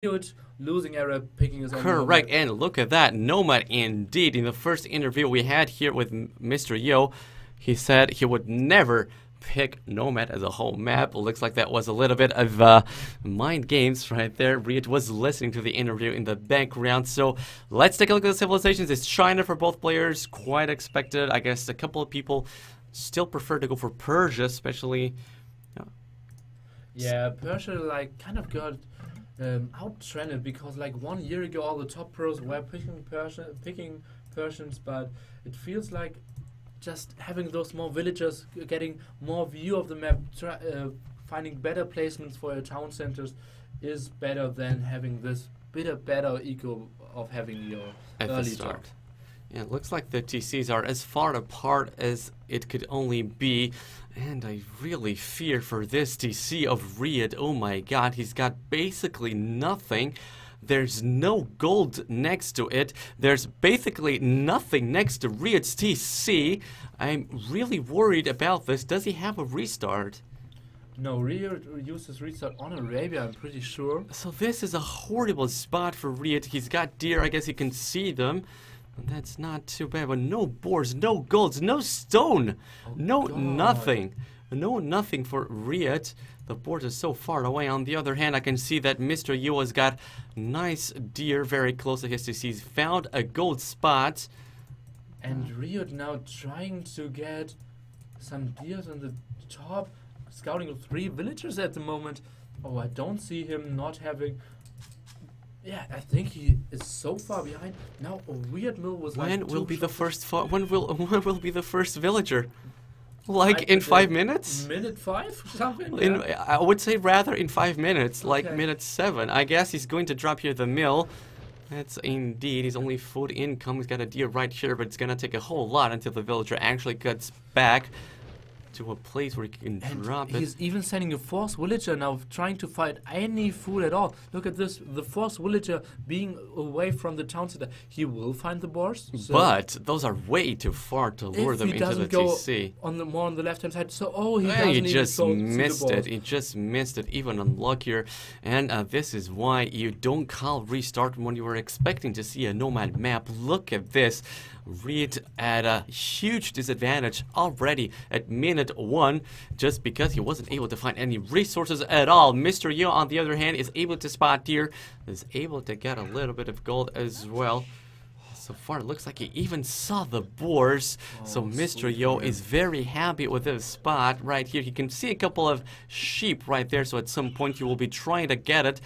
RiuT losing error, picking his own Correct, Nomad. and look at that, Nomad indeed. In the first interview we had here with Mr. Yo, he said he would never pick Nomad as a whole map. Looks like that was a little bit of mind games right there. RiuT was listening to the interview in the background. So let's take a look at the civilizations. It's China for both players, quite expected. I guess a couple of people still prefer to go for Persia, especially. Yeah, Persia like kind of got out-trended because like 1 year ago all the top pros were picking Persians, but it feels like just having those more villagers, getting more view of the map, finding better placements for your town centers is better than having this better eco of having your At the early start. top. Yeah, it looks like the TCs are as far apart as it could only be. And I really fear for this TC of RiuT. Oh my god, he's got basically nothing. There's no gold next to it. There's basically nothing next to RiuT's TC. I'm really worried about this. Does he have a restart? No, RiuT uses restart on Arabia, I'm pretty sure. So this is a horrible spot for RiuT. He's got deer, I guess he can see them. That's not too bad, but no boars, no golds, no stone, Oh no God. nothing. No nothing for RiuT. The board is so far away. On the other hand, I can see that Mr. Yu has got nice deer very close to his TC. He's found a gold spot. And RiuT now trying to get some deers on the top, scouting 3 villagers at the moment. Oh, I don't see him not having. Yeah, I think he is so far behind. Now a weird mill was like. When will two be the shots- first? When will be the first villager? Like I in think 5 minutes? Minute 5 something. In, Yeah. I would say rather in 5 minutes, like Okay. minute 7. I guess he's going to drop here the mill. That's indeed his only food income. He's got a deer right here, but it's gonna take a whole lot until the villager actually gets back to a place where he can And drop it. he's even sending a fourth villager now, trying to find any food at all. Look at this, the fourth villager being away from the town center. He will find the boars. So But those are way too far to lure if them he into the doesn't go TC. on the more on the left hand side, so he Well, doesn't he even just go to the missed it. boars. He just missed it, even unluckier. And this is why you don't call restart when you were expecting to see a Nomad map. Look at this. RiuT at a huge disadvantage already at minute 1, just because he wasn't able to find any resources at all. Mr. Yo, on the other hand, is able to spot deer, is able to get a little bit of gold as well. So far, it looks like he even saw the boars. So Oh, Mr. sweet Yo for him. is very happy with this spot right here. He can see a couple of sheep right there, so at some point he will be trying to get it.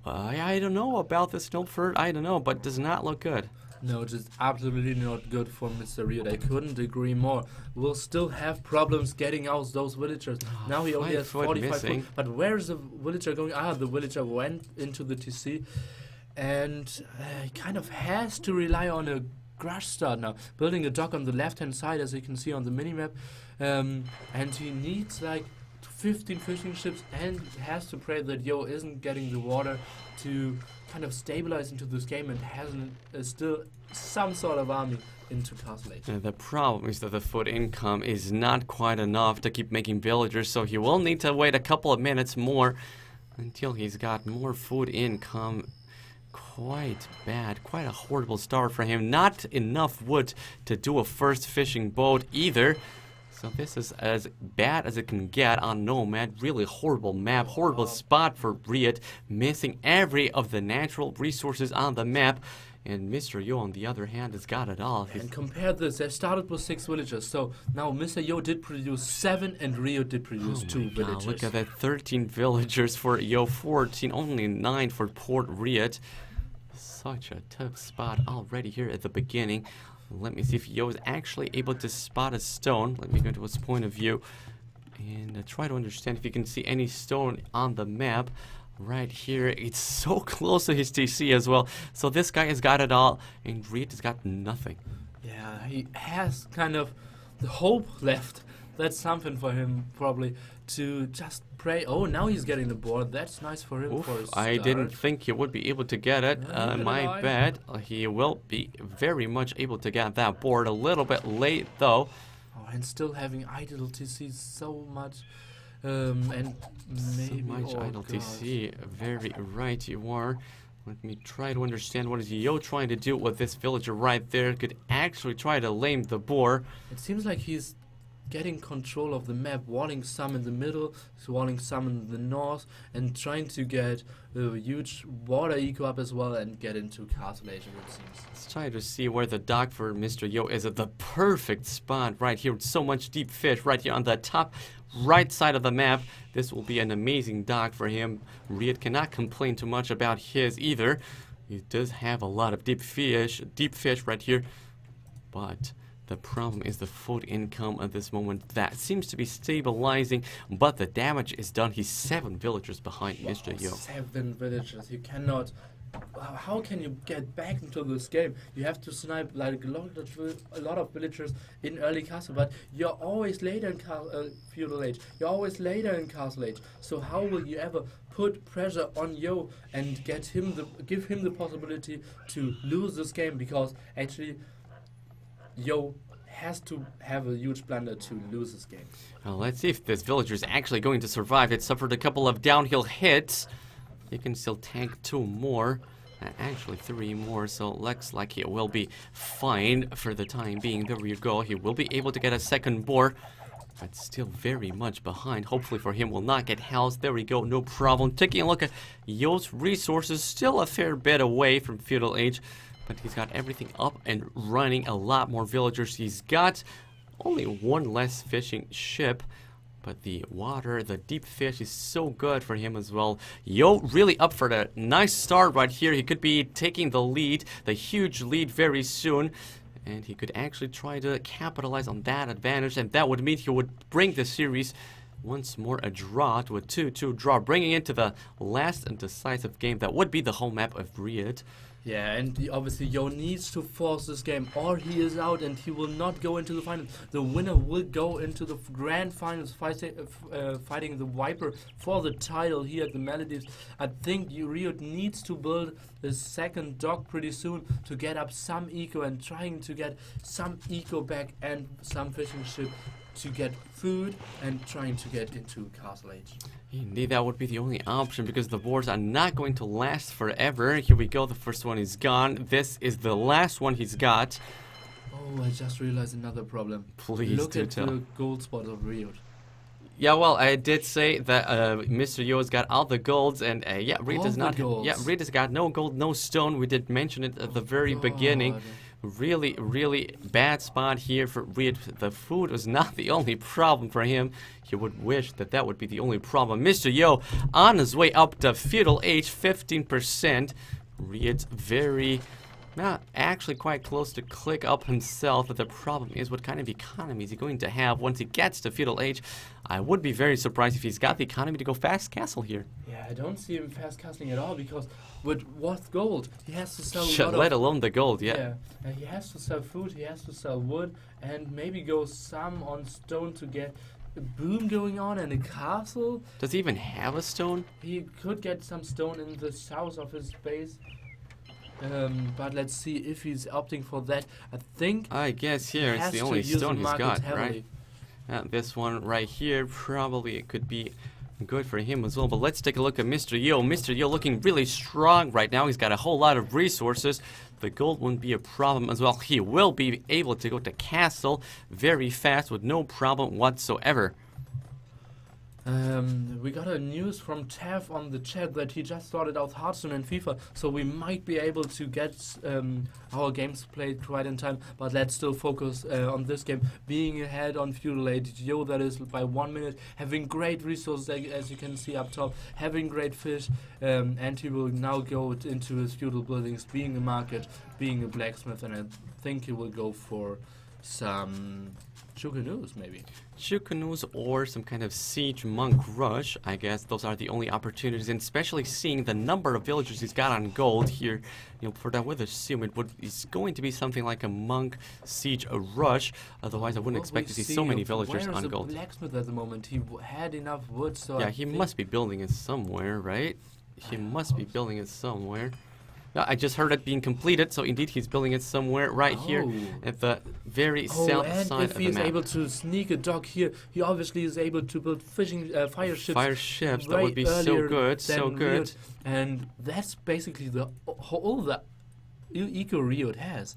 I don't know about this Snowford, I don't know, but does not look good. No, just absolutely not good for Mr. RiuT. I couldn't agree more. We'll still have problems getting out those villagers. Now he only 5 has foot 45 missing. foot. But where is the villager going? Ah, the villager went into the TC. And he kind of has to rely on a grass start now. Building a dock on the left-hand side, as you can see on the minimap. And he needs like 15 fishing ships and has to pray that Yo isn't getting the water to kind of stabilize into this game and hasn't still some sort of army into Castle Lake. The problem is that the food income is not quite enough to keep making villagers, so he will need to wait a couple of minutes more until he's got more food income. Quite bad, quite a horrible start for him. Not enough wood to do a first fishing boat either. So this is as bad as it can get on Nomad. Really horrible map, horrible spot for RiuT, missing every of the natural resources on the map. And Mr. Yo, on the other hand, has got it all. And compare this, they started with 6 villagers, so now Mr. Yo did produce 7 and RiuT did produce 2 God, villagers. look at that, 13 villagers for Yo, 14, only 9 for Port RiuT. Such a tough spot already here at the beginning. Let me see if Yo is actually able to spot a stone. Let me go to his point of view and try to understand if you can see any stone on the map. Right here, it's so close to his TC as well. So this guy has got it all, and RiuT has got nothing. Yeah, he has kind of the hope left. That's something for him, probably, to just pray. Oh, now he's getting the board. That's nice for him. Oof, For a I didn't start. think he would be able to get it. Neither did My I. bad. He will be very much able to get that board. A little bit late, though. Oh, and still having idle TC so much. And maybe so much idle God. TC. Very right you are. Let me try to understand what is Yo trying to do with this villager right there. Could actually try to lame the boar. It seems like he's getting control of the map, walling some in the middle, walling some in the north, and trying to get a huge water eco up as well and get into Castle Age, it seems. Let's try to see where the dock for Mr. Yo is at the perfect spot right here with so much deep fish right here on the top right side of the map. This will be an amazing dock for him. RiuT cannot complain too much about his either. He does have a lot of deep fish right here, but the problem is the food income at this moment. That seems to be stabilizing, but the damage is done. He's 7 villagers behind Mr. Yo. 7 villagers. You cannot. How can you get back into this game? You have to snipe like a lot of villagers in early castle, but you're always later in feudal age. You're always later in castle age. So how will you ever put pressure on Yo and give him the possibility to lose this game? Because actually, Yo has to have a huge blunder to lose this game. Well, let's see if this villager is actually going to survive. It suffered a couple of downhill hits. He can still tank 2 more. Actually 3 more, so looks like he will be fine for the time being. There you go. He will be able to get a second boar, but still very much behind. Hopefully for him will not get housed. There we go, no problem. Taking a look at Yo's resources, still a fair bit away from feudal age, but he's got everything up and running. A lot more villagers. He's got only 1 less fishing ship, but the water, the deep fish is so good for him as well. Yo really up for the nice start right here. He could be taking the lead, the huge lead very soon. And he could actually try to capitalize on that advantage. And that would mean he would bring the series once more a draw to a 2-2 draw. Bringing it to the last and decisive game. That would be the home map of RiuT. Yeah, and obviously Yo needs to force this game, or he is out and he will not go into the finals. The winner will go into the grand finals, fighting the Viper for the title here at the Maldives. I think RiuT needs to build a second dock pretty soon to get up some eco and trying to get some eco back and some fishing ship to get food and trying to get into Castle Age. Indeed, that would be the only option because the boars are not going to last forever. Here we go, the first one is gone. This is the last one he's got. Oh, I just realized another problem. Please look do at tell. the gold spot of RiuT. Yeah, well, I did say that Mr. Yo has got all the golds, and yeah, RiuT does not. Yeah, RiuT has got no gold, no stone. We did mention it at the very beginning. Really, really bad spot here for RiuT. The food was not the only problem for him. He would wish that that would be the only problem. Mr. Yo on his way up to feudal age, 15%. RiuT very, actually quite close to click up himself. But the problem is, what kind of economy is he going to have once he gets to feudal age? I would be very surprised if he's got the economy to go fast castle here. Yeah, I don't see him fast castling at all because with what gold he has to sell. Let alone the gold, yeah. He has to sell food, he has to sell wood, and maybe go some on stone to get a boom going on and a castle. Does he even have a stone? He could get some stone in the south of his base. But let's see if he's opting for that. I guess here it's the only stone he's got, right? This one right here, probably it could be good for him as well. But let's take a look at Mr. Yo. Mr. Yo looking really strong right now. He's got a whole lot of resources. The gold won't be a problem as well. He will be able to go to castle very fast with no problem whatsoever. We got a news from Tav on the chat that he just started out Hearthstone and FIFA, so we might be able to get our games played quite in time, but let's still focus on this game, being ahead on feudal age. Yo, that is by 1 minute, having great resources as you can see up top, having great fish, and he will now go into his feudal buildings, being a market, being a blacksmith, and I think he will go for some canoes, maybe. Canoes or some kind of siege monk rush. I guess those are the only opportunities, and especially seeing the number of villagers he's got on gold here, you know, for that would assume it's going to be something like a monk siege rush. Otherwise, I wouldn't expect to see so many villagers on gold. Where's the blacksmith at the moment? He had enough wood, so yeah, he must be building it somewhere, right? He must be building it somewhere. I just heard it being completed, so indeed he's building it somewhere right here at the very south and side if of he the is map. able to sneak a dock here, he obviously is able to build fire ships. Fire ships, that would be so good, so good. RiuT, and that's basically all the eco RiuT has.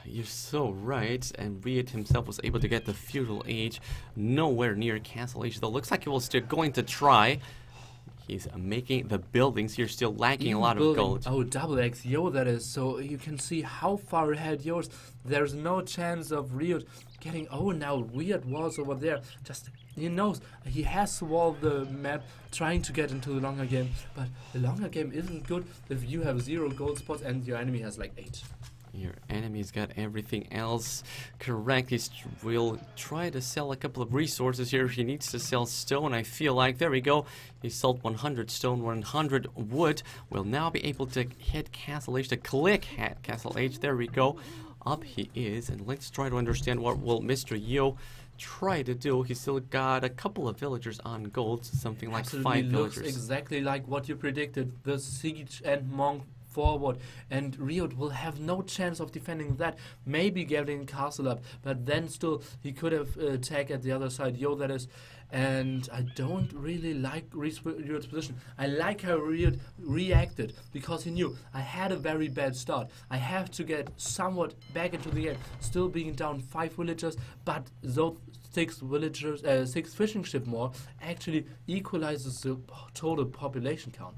You're so right, and RiuT himself was able to get the feudal age nowhere near castle age, though looks like he was still going to try. He's making the buildings here, still lacking a lot of gold. Oh, double X, yo, that is. So you can see how far ahead yours. There's no chance of RiuT getting. Oh, now RiuT walls over there. Just, he knows he has to wall the map, trying to get into the longer game. But the longer game isn't good if you have 0 gold spots and your enemy has like 8. Your enemy's got everything else correct. He will try to sell a couple of resources here. He needs to sell stone, I feel like. There we go. He sold 100 stone, 100 wood. Will now be able to hit Castle Age, to click at Castle Age. There we go. Up he is. And let's try to understand what will Mr. Yo try to do. He's still got a couple of villagers on gold, something like Absolutely 5 villagers. Looks exactly like what you predicted. The siege and monk forward, and RiuT will have no chance of defending that. Maybe getting castle up, but then still he could have attacked at the other side. Yo, that is. And I don't really like RiuT's position. I like how RiuT reacted, because he knew I had a very bad start. I have to get somewhat back into the game, still being down 5 villagers, but those 6 villagers, 6 fishing ship more actually equalizes the total population count.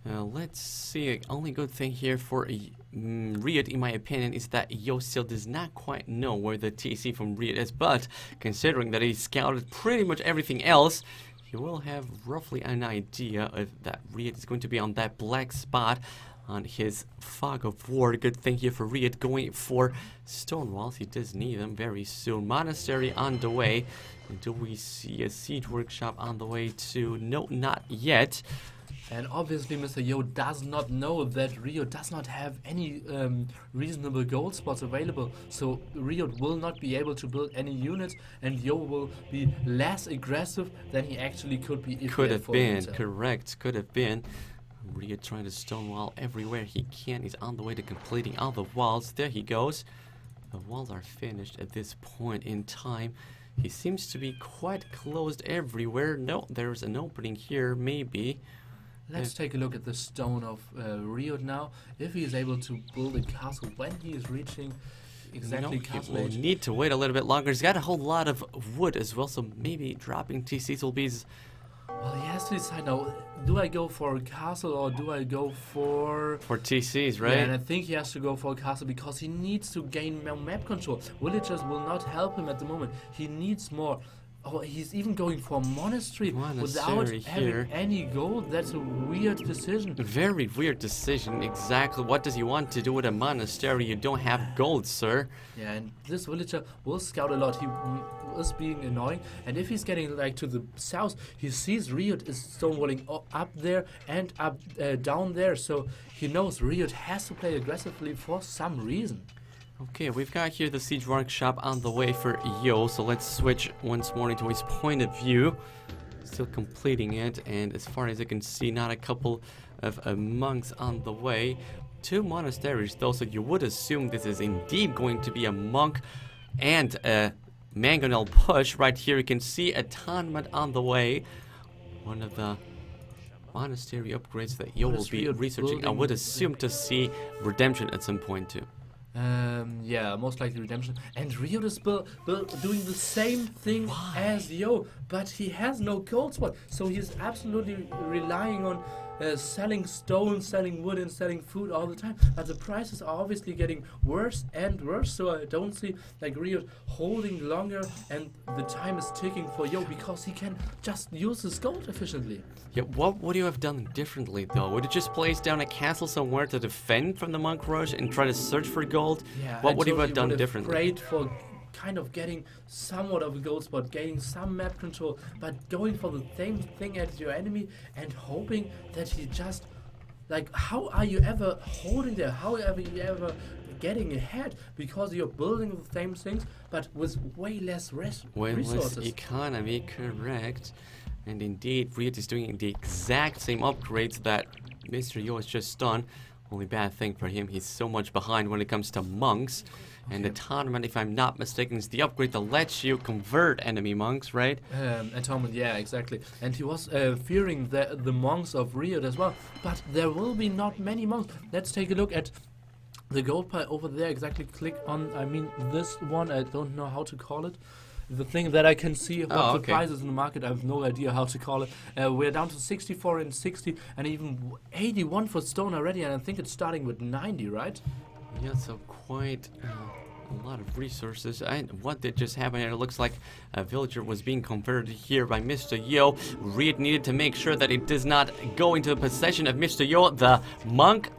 Let's see. Only good thing here for RiuT, in my opinion, is that Yo still does not quite know where the TC from RiuT is. But considering that he scouted pretty much everything else, he will have roughly an idea of that RiuT is going to be on that black spot on his fog of war. Good thing here for RiuT, going for stone walls. He does need them very soon. Monastery on the way. Do we see a siege workshop on the way too? No, not yet. And obviously Mr. Yo does not know that RiuT does not have any reasonable gold spots available. So RiuT will not be able to build any units, and Yo will be less aggressive than he actually could be. Could have been, correct, could have been. RiuT trying to stonewall everywhere he can. He's on the way to completing all the walls. There he goes. The walls are finished at this point in time. He seems to be quite closed everywhere. No, there's an opening here, maybe. Let's take a look at the stone of RiuT now. If he is able to build a castle when he is reaching exactly castle age. He will need to wait a little bit longer. He's got a whole lot of wood as well, so maybe dropping TCs will be... Well, he has to decide now, do I go for a castle or do I go for... For TCs, right? Yeah, and I think he has to go for a castle because he needs to gain more map control. Villagers will not help him at the moment. He needs more... Oh, he's even going for a monastery without having any gold. That's a weird decision. Very weird decision, exactly. What does he want to do with a monastery? You don't have gold, sir. Yeah, and this villager will scout a lot. He is being annoying. And if he's getting like to the south, he sees RiuT is stonewalling up there and up down there. So he knows RiuT has to play aggressively for some reason. Okay, we've got here the siege workshop on the way for Yo, so let's switch once more into his point of view. Still completing it, and as far as I can see, not a couple of monks on the way. 2 monasteries though, so you would assume this is indeed going to be a monk and a mangonel push. Right here you can see a tournament on the way. One of the monastery upgrades that Yo will be researching. I would assume to see redemption at some point too. Yeah, most likely redemption. And RiuT is doing the same thing as Yo, but he has no gold spot, so he's absolutely relying on selling stone, selling wood, and selling food all the time. But the prices are obviously getting worse and worse, so I don't see like RiuT holding longer, and the time is ticking for Yo because he can just use his gold efficiently. Yeah, what would you have done differently though? Would you just place down a castle somewhere to defend from the monk rush and try to search for gold? Yeah, what would you have done differently? Prayed for kind of getting somewhat of a gold spot, gaining some map control, but going for the same thing as your enemy and hoping that he just, like, how are you ever holding there? How are you ever getting ahead? Because you're building the same things, but with way less resources. Less economy, correct. And indeed, RiuT is doing the exact same upgrades that Mr. Yo has just done. Only bad thing for him, he's so much behind when it comes to monks. And the tournament, if I'm not mistaken, is the upgrade that lets you convert enemy monks, right? Atonement, yeah, exactly. And he was fearing the monks of RiuT as well. But there will be not many monks. Let's take a look at the gold pile over there. Exactly, click on, I mean, this one, I don't know how to call it. The thing that I can see what the price is in the market, I have no idea how to call it. We're down to 64 and 60 and even 81 for stone already, and I think it's starting with 90, right? Yeah, so quite a lot of resources. And what did just happen here? It looks like a villager was being converted here by Mr. Yo. RiuT needed to make sure that it does not go into the possession of Mr. Yo, the monk.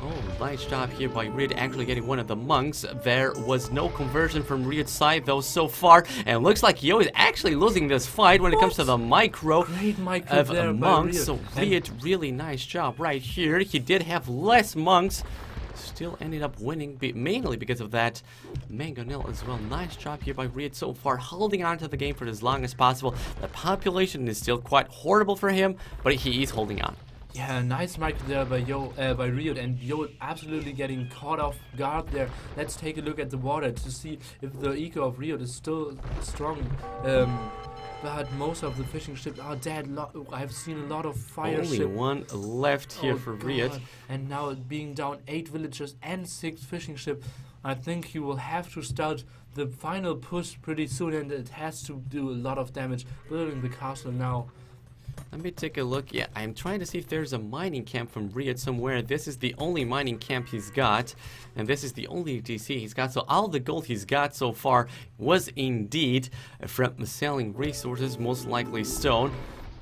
Oh, nice job here by RiuT actually getting one of the monks. There was no conversion from RiuT's side though so far. And it looks like Yo is actually losing this fight when it comes to the micro of monks. So RiuT, really nice job right here. He did have less monks. Still ended up winning, mainly because of that mangonel as well. Nice job here by RiuT so far, holding on to the game for as long as possible. The population is still quite horrible for him, but he is holding on. Yeah, nice mic there by RiuT, and Yo absolutely getting caught off guard there. Let's take a look at the water to see if the eco of RiuT is still strong. But most of the fishing ships are dead. I've seen a lot of fire ships. Only one left here for RiuT. And now being down 8 villagers and 6 fishing ships, I think he will have to start the final push pretty soon, and it has to do a lot of damage building the castle now. Let me take a look. Yeah, I'm trying to see if there's a mining camp from RiuT somewhere. This is the only mining camp he's got, and this is the only DC he's got. So all the gold he's got so far was indeed from selling resources, most likely stone.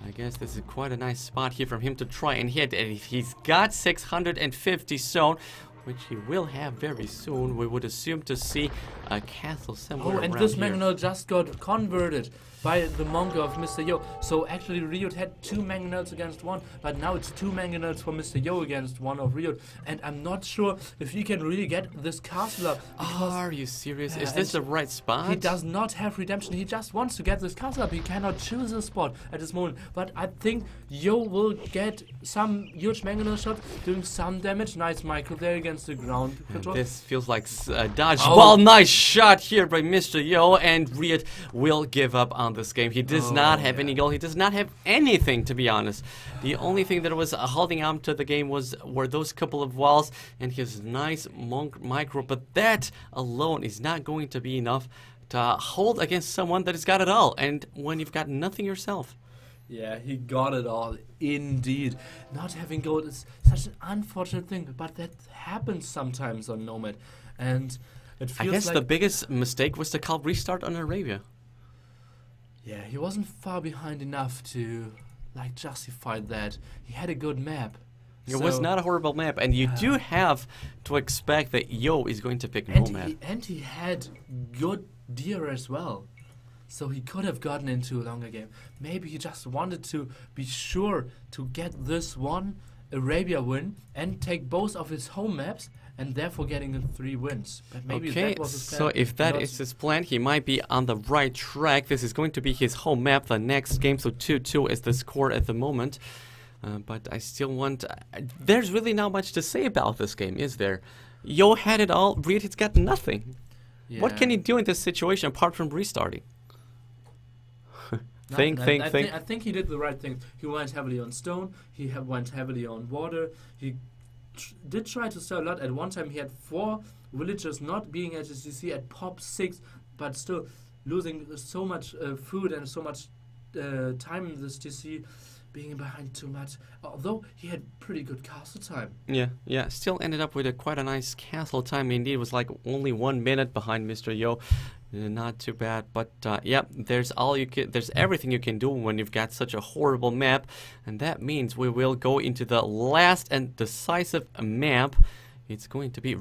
I guess this is quite a nice spot here from him to try and hit. And if he's got 650 stone, which he will have very soon, we would assume to see a castle somewhere around here. Oh, and this mangonel just got converted by the monk of Mr. Yo. So actually RiuT had 2 mangonels against 1, but now it's 2 mangonels for Mr. Yo against 1 of RiuT. And I'm not sure if he can really get this castle up. Are you serious? Is this the right spot? He does not have redemption. He just wants to get this castle up. He cannot choose a spot at this moment. But I think Yo will get some huge mangonel shot, doing some damage. Nice Michael there against the ground control. This feels like a dodge. Well, nice shot here by Mr. Yo, and RiuT will give up on this game. He does not have any goal. He does not have anything, to be honest. The only thing that was holding on to the game were those couple of walls and his nice monk micro, but that alone is not going to be enough to hold against someone that has got it all, and when you've got nothing yourself. Yeah, he got it all, indeed. Not having gold is such an unfortunate thing, but that happens sometimes on Nomad. And it feels I guess like the biggest mistake was to call restart on Arabia. Yeah, he wasn't far behind enough to, like, justify that. He had a good map. It was not a horrible map, and you do have to expect that Yo is going to pick Nomad. And he had good deer as well. So he could have gotten into a longer game. Maybe he just wanted to be sure to get this one Arabia win and take both of his home maps, and therefore getting 3 wins. But maybe that was his plan. So if that is his plan, he might be on the right track. This is going to be his home map the next game, so 2-2 is the score at the moment. But I still want... there's really not much to say about this game, is there? Yo had it all, RiuT's got nothing. Yeah. What can he do in this situation apart from restarting? Think. I think he did the right thing. He went heavily on stone. He went heavily on water. He did try to sell a lot. At one time, he had 4 villagers not being at his DC at pop 6, but still losing so much food and so much time in this DC, being behind too much. Although he had pretty good castle time. Yeah. Still ended up with quite a nice castle time. Indeed, it was like only 1 minute behind Mr. Yo. Not too bad, but yeah, there's everything you can do when you've got such a horrible map, and that means we will go into the last and decisive map. It's going to be